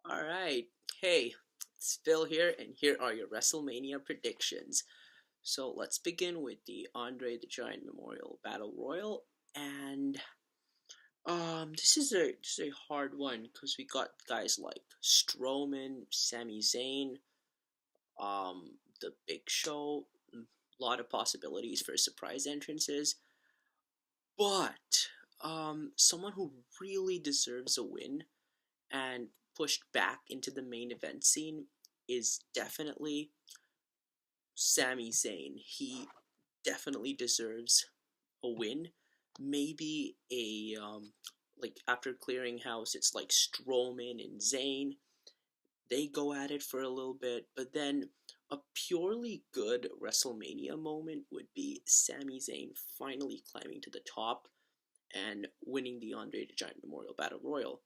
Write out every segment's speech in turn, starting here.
Alright, hey, it's Phil here, and here are your WrestleMania predictions. So let's begin with the Andre the Giant Memorial Battle Royal, and this is a hard one because we got guys like Strowman, Sami Zayn, the Big Show, a lot of possibilities for surprise entrances, but someone who really deserves a win and pushed back into the main event scene is definitely Sami Zayn. He definitely deserves a win. Maybe like after clearing house, it's like Strowman and Zayn. They go at it for a little bit, but then a purely good WrestleMania moment would be Sami Zayn finally climbing to the top and winning the Andre the Giant Memorial Battle Royal.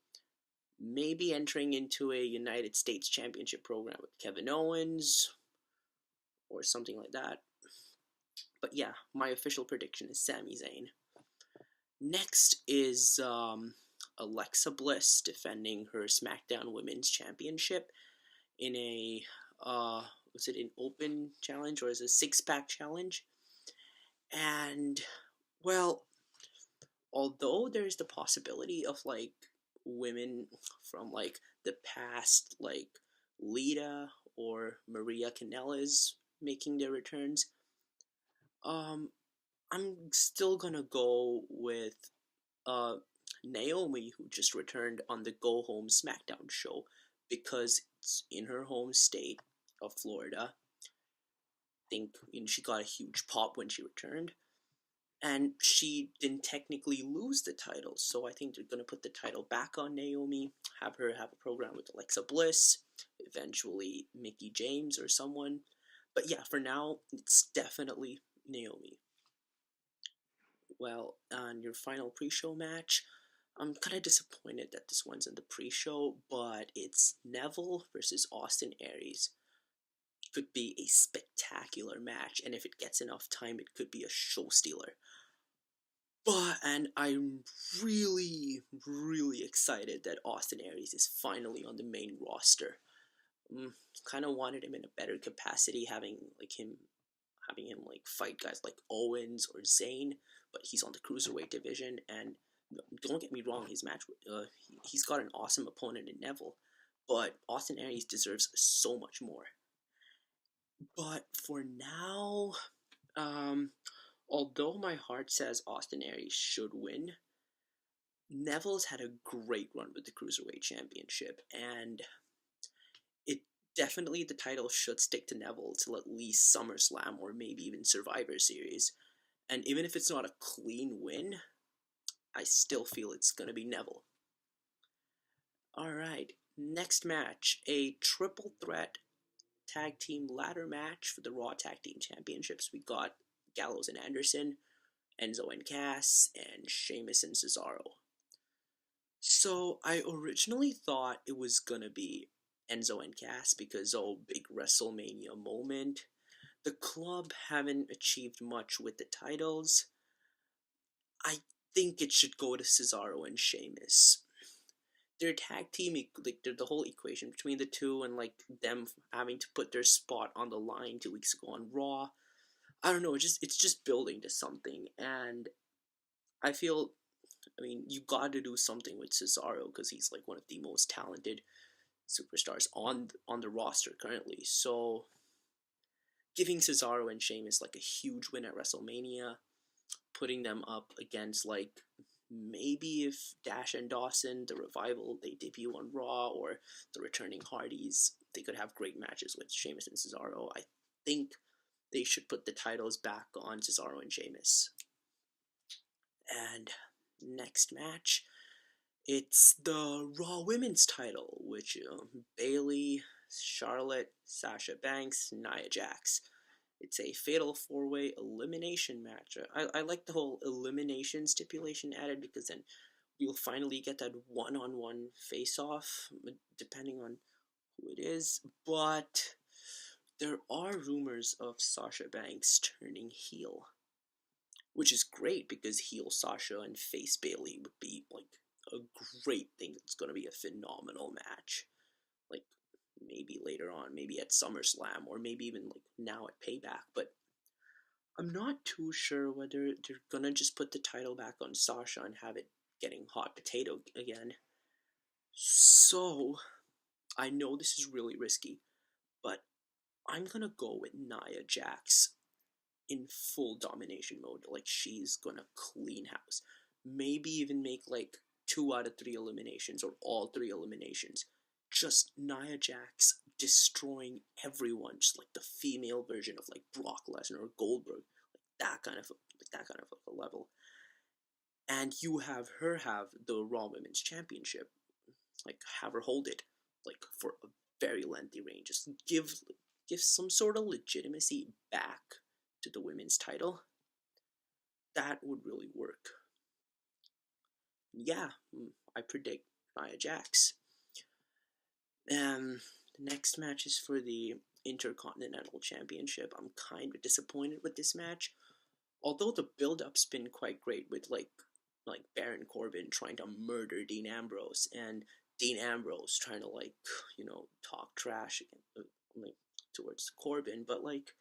Maybe entering into a United States Championship program with Kevin Owens or something like that. But yeah, my official prediction is Sami Zayn. Next is Alexa Bliss defending her SmackDown Women's Championship in a was it an open challenge or is it a six-pack challenge? And well, although there's the possibility of like women from like the past, like Lita or Maria Kanellis making their returns, um, I'm still gonna go with uh Naomi, who just returned on the Go Home SmackDown show because it's in her home state of Florida. Think she got a huge pop when she returned, and she didn't technically lose the title, so I think they're going to put the title back on Naomi, have her have a program with Alexa Bliss, eventually Mickey James or someone. But yeah, for now, it's definitely Naomi. Well, on your final pre-show match, I'm kind of disappointed that this one's in the pre-show, but it's Neville versus Austin Aries. Could be a spectacular match, and if it gets enough time, it could be a show stealer. And I'm really excited that Austin Aries is finally on the main roster. Kind of wanted him in a better capacity, having him like fight guys like Owens or Zayn, but he's on the cruiserweight division. And don't get me wrong, he's got an awesome opponent in Neville, but Austin Aries deserves so much more. But for now, um, although my heart says Austin Aries should win, Neville's had a great run with the Cruiserweight Championship, and it definitely the title should stick to Neville till at least SummerSlam or maybe even Survivor Series. And even if it's not a clean win, I still feel it's gonna be Neville. Alright, next match, a triple threat tag team ladder match for the Raw Tag Team Championships. We got Gallows and Anderson, Enzo and Cass, and Sheamus and Cesaro. So I originally thought it was gonna be Enzo and Cass because big WrestleMania moment. The club haven't achieved much with the titles. I think it should go to Cesaro and Sheamus. Their tag team, like the whole equation between the two, and like them having to put their spot on the line 2 weeks ago on Raw. I don't know. It's just building to something, and I feel you got to do something with Cesaro because he's like one of the most talented superstars on the roster currently. So giving Cesaro and Sheamus like a huge win at WrestleMania, putting them up against like maybe if Dash and Dawson, the Revival, they debut on Raw, or the returning Hardys, they could have great matches with Sheamus and Cesaro. I think they should put the titles back on Cesaro and Sheamus. And next match, it's the Raw Women's title, which Bayley, Charlotte, Sasha Banks, Nia Jax. It's a fatal four-way elimination match. I like the whole elimination stipulation added because then we'll finally get that one-on-one face-off, depending on who it is. But there are rumors of Sasha Banks turning heel, which is great because heel Sasha and face Bayley would be like a great thing. It's going to be a phenomenal match. like maybe later on, maybe at SummerSlam, or maybe even like now at Payback. But I'm not too sure whether they're gonna just put the title back on Sasha and have it getting hot potato again. So I know this is really risky, but I'm gonna go with Nia Jax in full domination mode. Like, she's gonna clean house. Maybe even make like 2 out of 3 eliminations, or all 3 eliminations. Just Nia Jax destroying everyone, just like the female version of like Brock Lesnar or Goldberg, like that kind of a level. And you have her have the Raw Women's Championship, like have her hold it, like for a very lengthy reign. Just give some sort of legitimacy back to the women's title. That would really work. Yeah, I predict Nia Jax. The next match is for the Intercontinental Championship. I'm kind of disappointed with this match, although the build-up's been quite great with like Baron Corbin trying to murder Dean Ambrose, and Dean Ambrose trying to talk trash like towards Corbin, but like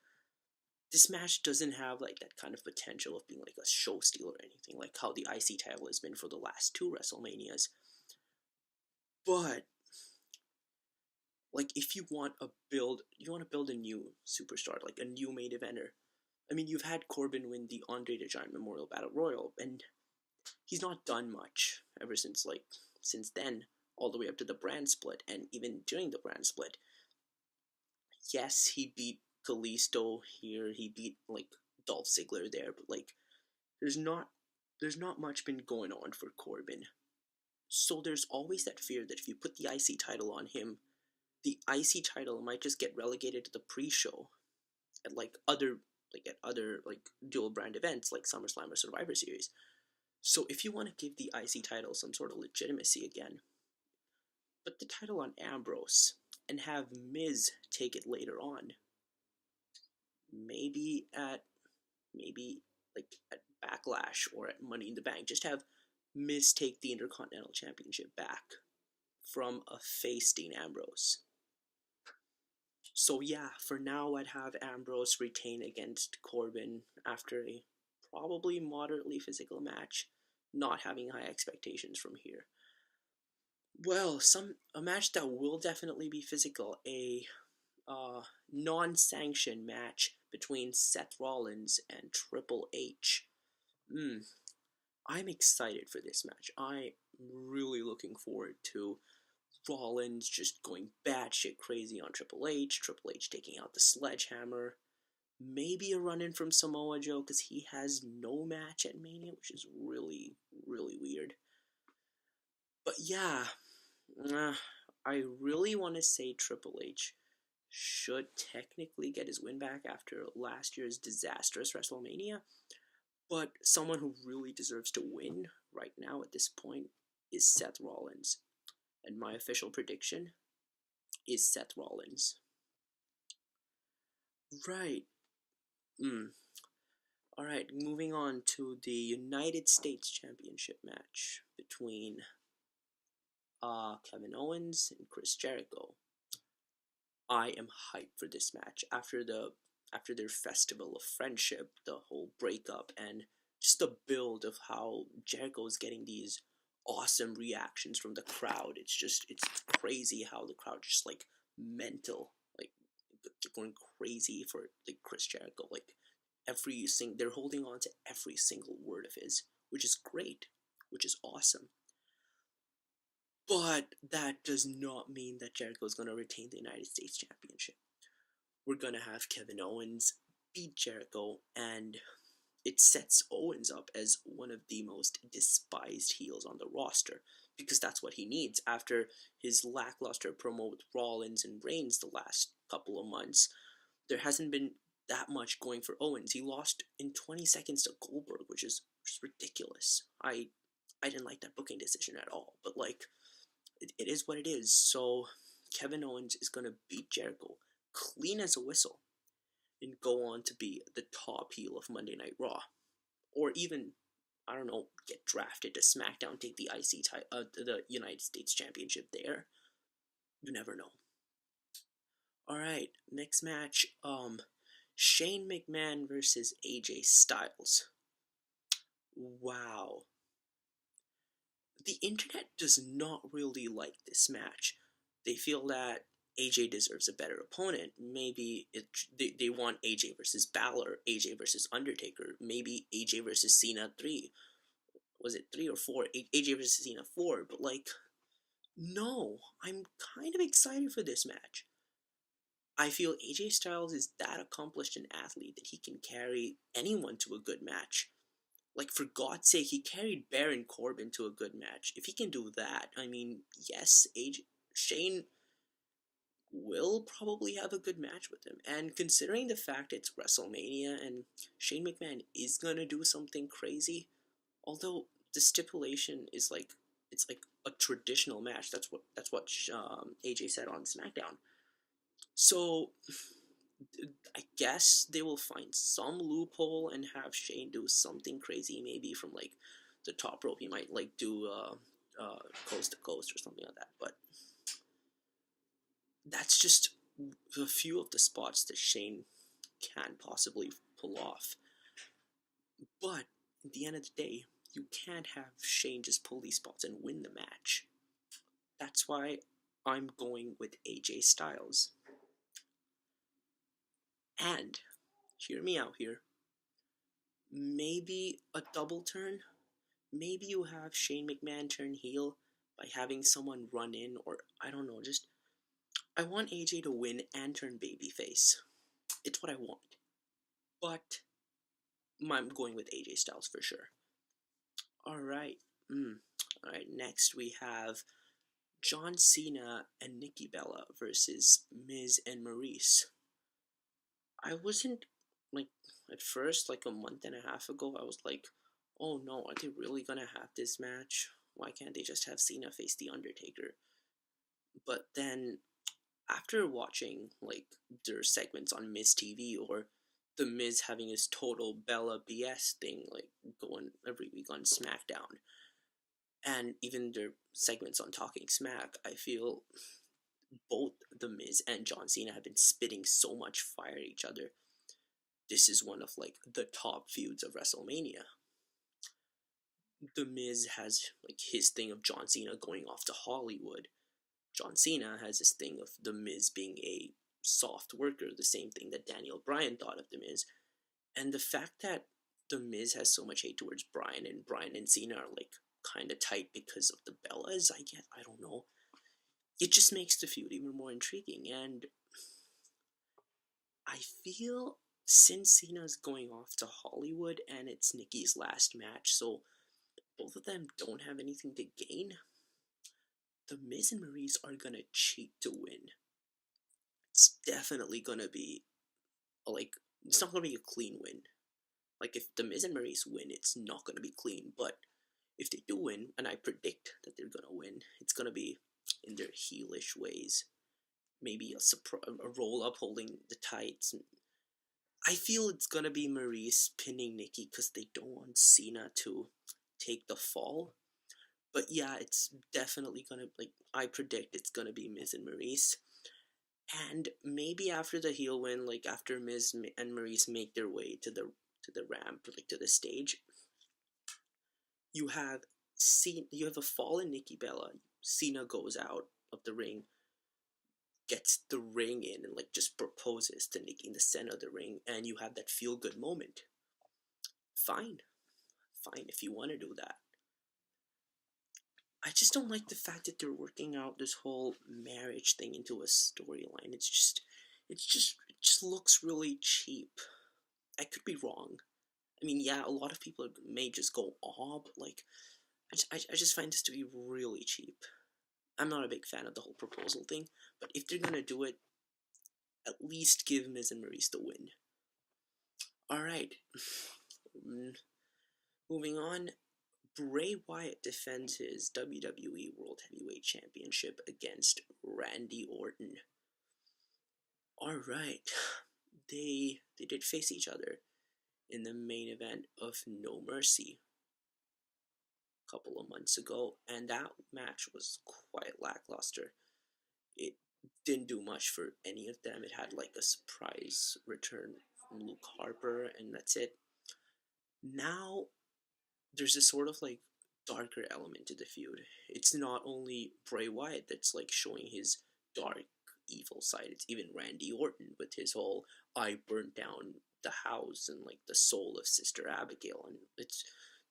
this match doesn't have like that kind of potential of being like a show stealer or anything, like how the IC title has been for the last 2 WrestleManias. But like, if you want to build a new superstar, like a new main eventer. I mean, you've had Corbin win the Andre the Giant Memorial Battle Royal, and he's not done much ever since then, all the way up to the brand split, and even during the brand split. Yes, he beat Kalisto here, he beat like Dolph Ziggler there, but like there's not much been going on for Corbin. So there's always that fear that if you put the IC title on him, the IC title might just get relegated to the pre-show at other dual brand events like SummerSlam or Survivor Series. So if you want to give the IC title some sort of legitimacy again, put the title on Ambrose and have Miz take it later on. Maybe like at Backlash or at Money in the Bank. Just have Miz take the Intercontinental Championship back from a face Dean Ambrose. So yeah, for now I'd have Ambrose retain against Corbin after a probably moderately physical match, not having high expectations from here. Well, a match that will definitely be physical, a non-sanctioned match between Seth Rollins and Triple H. I'm excited for this match. I'm really looking forward to Rollins just going batshit crazy on Triple H taking out the sledgehammer, maybe a run-in from Samoa Joe, because he has no match at Mania, which is really, really weird. But yeah, I really want to say Triple H should technically get his win back after last year's disastrous WrestleMania, but someone who really deserves to win right now at this point is Seth Rollins. And my official prediction is Seth Rollins. Right. Alright, moving on to the United States Championship match between Kevin Owens and Chris Jericho. I am hyped for this match after their festival of friendship, the whole breakup, and just the build of how Jericho's getting these awesome reactions from the crowd. It's crazy how the crowd just like mental, like going crazy for like Chris Jericho. Like they're holding on to every single word of his, which is great, which is awesome. But that does not mean that Jericho is going to retain the United States Championship. We're going to have Kevin Owens beat Jericho, and it sets Owens up as one of the most despised heels on the roster, because that's what he needs after his lackluster promo with Rollins and Reigns the last couple of months. There hasn't been that much going for Owens. He lost in 20 seconds to Goldberg, which is ridiculous. I didn't like that booking decision at all, but like, it is what it is. So Kevin Owens is going to beat Jericho clean as a whistle and go on to be the top heel of Monday Night Raw, or even, I don't know, get drafted to SmackDown, take the the United States Championship there, You never know. All right, next match. Shane McMahon versus AJ Styles. Wow. The internet does not really like this match. They feel that AJ deserves a better opponent. Maybe they want AJ versus Balor, AJ versus Undertaker, maybe AJ versus Cena 3. Was it 3 or 4? AJ versus Cena 4. But, like, no. I'm kind of excited for this match. I feel AJ Styles is that accomplished an athlete that he can carry anyone to a good match. Like, for God's sake, he carried Baron Corbin to a good match. If he can do that, I mean, yes, Shane will probably have a good match with him. And considering the fact it's WrestleMania and Shane McMahon is gonna do something crazy, although the stipulation is like it's like a traditional match. That's what AJ said on SmackDown. So I guess they will find some loophole and have Shane do something crazy, maybe from like the top rope. He might like do coast to coast or something like that. But that's just a few of the spots that Shane can possibly pull off. But at the end of the day, you can't have Shane just pull these spots and win the match. That's why I'm going with AJ Styles. And, hear me out here, maybe a double turn? Maybe you have Shane McMahon turn heel by having someone run in, or I don't know, just I want AJ to win and turn babyface. It's what I want. But I'm going with AJ Styles for sure. Alright. Alright, next we have John Cena and Nikki Bella versus Miz and Maurice. I wasn't, like, at first, like a month and a half ago, I was like, oh no, are they really gonna have this match? Why can't they just have Cena face The Undertaker? But then, after watching, like, their segments on Miz TV, or The Miz having his total Bella BS thing, like, going every week on SmackDown, and even their segments on Talking Smack, I feel both The Miz and John Cena have been spitting so much fire at each other. This is one of, like, the top feuds of WrestleMania. The Miz has, like, his thing of John Cena going off to Hollywood. John Cena has this thing of The Miz being a soft worker, the same thing that Daniel Bryan thought of The Miz. And the fact that The Miz has so much hate towards Bryan and Cena are, like, kind of tight because of the Bellas, I guess. I don't know. It just makes the feud even more intriguing. And I feel since Cena's going off to Hollywood and it's Nikki's last match, so both of them don't have anything to gain, The Miz and Maurice are gonna cheat to win. It's definitely gonna be, like, it's not gonna be a clean win. Like, if The Miz and Maurice win, it's not gonna be clean, but if they do win, and I predict that they're gonna win, it's gonna be in their heelish ways. Maybe a roll up holding the tights. I feel it's gonna be Maurice pinning Nikki because they don't want Cena to take the fall. But yeah, it's definitely gonna, like, I predict it's gonna be Miz and Maurice. And maybe after the heel win, like after Miz and Maurice make their way to the ramp, like to the stage, you have a fallen Nikki Bella. Cena goes out of the ring, gets the ring in, and like just proposes to Nikki in the center of the ring, and you have that feel good moment. Fine, if you want to do that. I just don't like the fact that they're working out this whole marriage thing into a storyline. It just looks really cheap. I could be wrong. I mean, yeah, a lot of people may just go, oh, but like, I just find this to be really cheap. I'm not a big fan of the whole proposal thing, but if they're gonna do it, at least give Miz and Maurice the win. Alright. Moving on. Bray Wyatt defends his WWE World Heavyweight Championship against Randy Orton. Alright. They did face each other in the main event of No Mercy a couple of months ago, and that match was quite lackluster. It didn't do much for any of them. It had like a surprise return from Luke Harper, and that's it. Now there's this sort of like darker element to the feud. It's not only Bray Wyatt that's like showing his dark evil side. It's even Randy Orton with his whole "I burnt down the house" and like the soul of Sister Abigail, and it's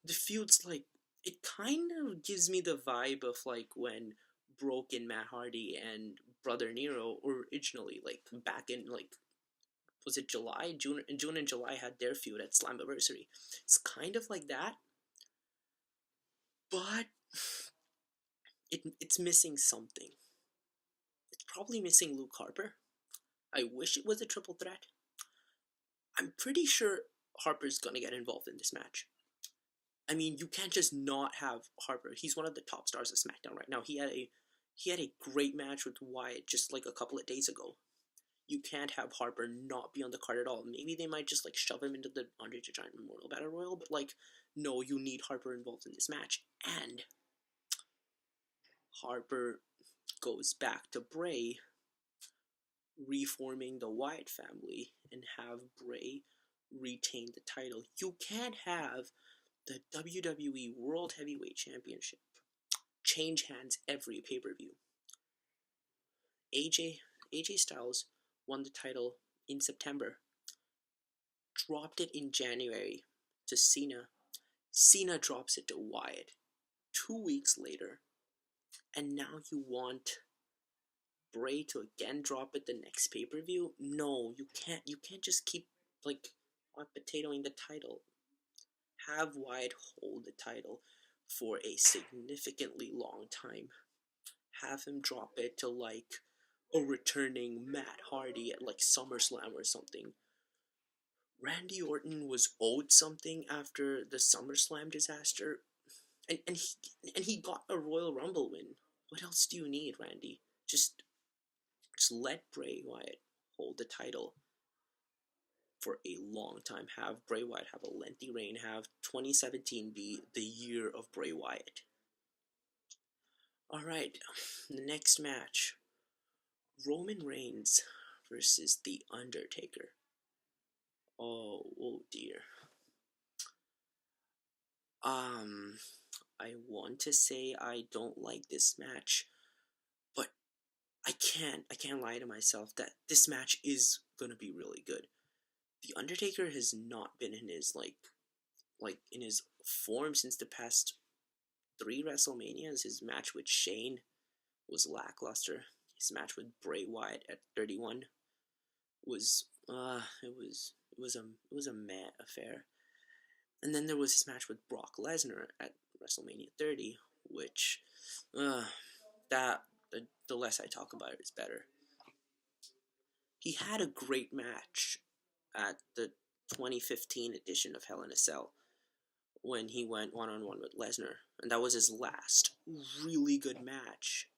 the feud's like it kind of gives me the vibe of like when Broken Matt Hardy and Brother Nero originally, like back in like, was it July, June and July, had their feud at Slammiversary. It's kind of like that, but it's missing something. It's probably missing Luke Harper. I wish it was a triple threat. I'm pretty sure Harper's gonna get involved in this match. I mean, you can't just not have Harper. He's one of the top stars of SmackDown right now. He had a great match with Wyatt just like a couple of days ago. You can't have Harper not be on the card at all. Maybe they might just like shove him into the Andre the Giant Memorial Battle Royal, but like, no, you need Harper involved in this match. And Harper goes back to Bray, reforming the Wyatt family, and have Bray retain the title. You can't have the WWE World Heavyweight Championship change hands every pay-per-view. AJ Styles won the title in September, dropped it in January to Cena. Cena drops it to Wyatt 2 weeks later, and now you want Bray to again drop it the next pay-per-view? No, you can't. You can't just keep like hot potatoing the title. Have Wyatt hold the title for a significantly long time. Have him drop it to like a returning Matt Hardy at like SummerSlam or something. Randy Orton was owed something after the SummerSlam disaster, and he got a Royal Rumble win. What else do you need, Randy? Just let Bray Wyatt hold the title for a long time. Have Bray Wyatt have a lengthy reign. Have 2017 be the year of Bray Wyatt. Alright, the next match. Roman Reigns versus The Undertaker. Oh dear. I want to say I don't like this match, but I can't lie to myself that this match is gonna be really good. The Undertaker has not been in his like in his form since the past 3 WrestleManias. His match with Shane was lackluster. His match with Bray Wyatt at 31 was it was a meh affair. And then there was his match with Brock Lesnar at WrestleMania 30, which that the less I talk about it is better. He had a great match at the 2015 edition of Hell in a Cell when he went one-on-one with Lesnar, and that was his last really good match.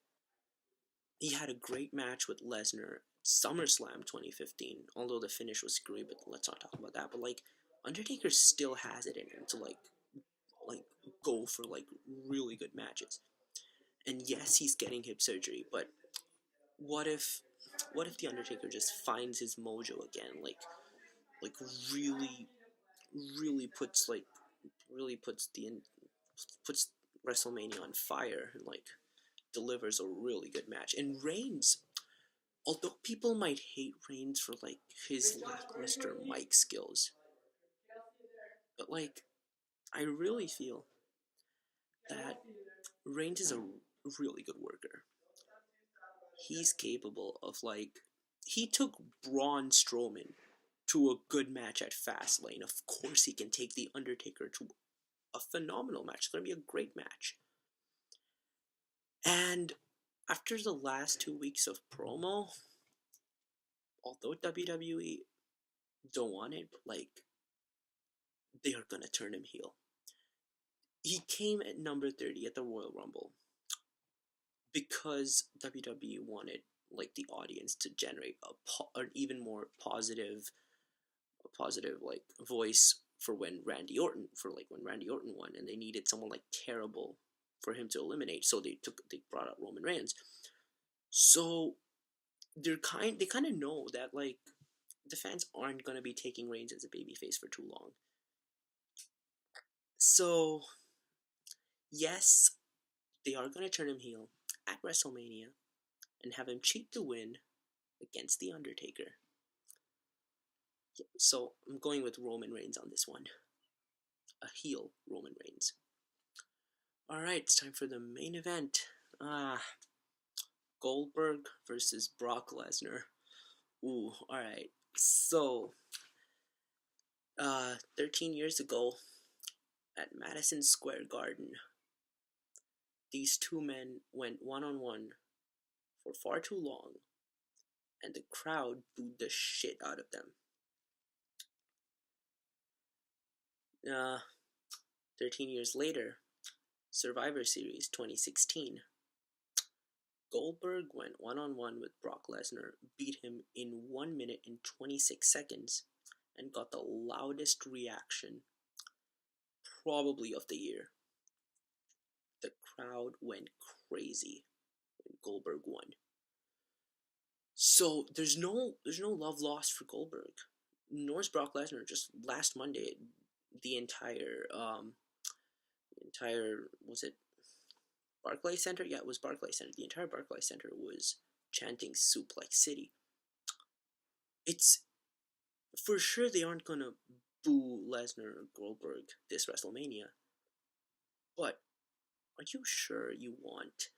He had a great match with Lesnar SummerSlam 2015, although the finish was screwy, but let's not talk about that. But like, Undertaker still has it in him to like go for like really good matches. And yes, he's getting hip surgery, but what if the Undertaker just finds his mojo again, like really really puts WrestleMania on fire and like delivers a really good match. And Reigns, although people might hate Reigns for like his lackluster mic skills, but like I really feel that Reigns is a really good worker. He's capable of like, he took Braun Strowman to a good match at Fastlane. Of course he can take The Undertaker to a phenomenal match. It's going to be a great match. And after the last 2 weeks of promo, although WWE don't want it, but like, they are going to turn him heel. He came at number 30 at the Royal Rumble because WWE wanted like the audience to generate an even more positive like voice for when Randy Orton won, and they needed someone like terrible for him to eliminate, so they brought out Roman Reigns. So they kind of know that like the fans aren't gonna be taking Reigns as a babyface for too long. So yes, they are gonna turn him heel at WrestleMania and have him cheat to win against the Undertaker. So I'm going with Roman Reigns on this one. A heel Roman Reigns. All right, it's time for the main event. Ah, Goldberg versus Brock Lesnar. Ooh, all right. So, 13 years ago at Madison Square Garden, these two men went one on one for far too long, and the crowd booed the shit out of them. Uh, 13 years later, Survivor Series 2016, Goldberg went one on one with Brock Lesnar, beat him in 1 minute and 26 seconds, and got the loudest reaction, probably of the year. The crowd went crazy when Goldberg won. So there's no love lost for Goldberg. Nor is Brock Lesnar. Just last Monday, the entire was it Barclays Center? Yeah, it was Barclays Center. The entire Barclays Center was chanting "Suplex City." It's for sure they aren't gonna boo Lesnar or Goldberg this WrestleMania, but are you sure you want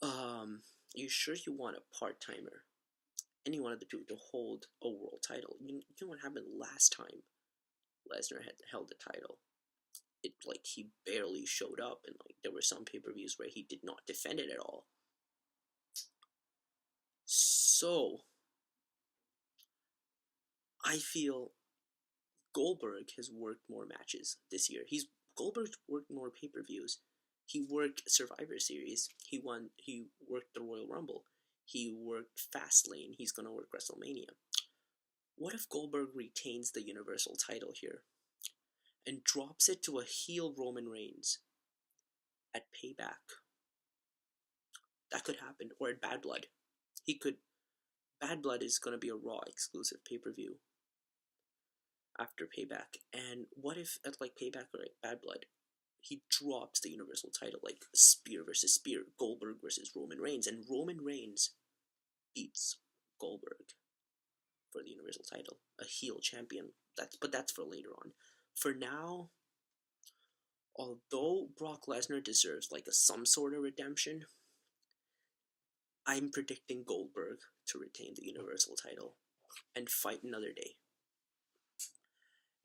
um you sure you want a part timer? Any one of the two to hold a world title. You know what happened last time Lesnar had held the title? It like he barely showed up, and like there were some pay-per-views where he did not defend it at all. So I feel Goldberg has worked more matches this year. Goldberg's worked more pay-per-views. He worked Survivor Series. He worked the Royal Rumble. He worked Fastlane. He's gonna work WrestleMania. What if Goldberg retains the Universal title here and drops it to a heel Roman Reigns at Payback? That could happen. Or at Bad Blood. He could. Bad Blood is going to be a Raw exclusive pay per view after Payback. And what if at like Payback or like Bad Blood, he drops the Universal title, like Spear versus Spear, Goldberg versus Roman Reigns, and Roman Reigns beats Goldberg for the Universal title, a heel champion. That's for later on. For now, although Brock Lesnar deserves like some sort of redemption, I'm predicting Goldberg to retain the Universal title and fight another day.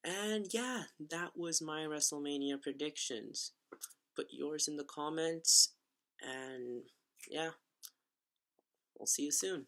And yeah, that was my WrestleMania predictions. Put yours in the comments, and yeah, we'll see you soon.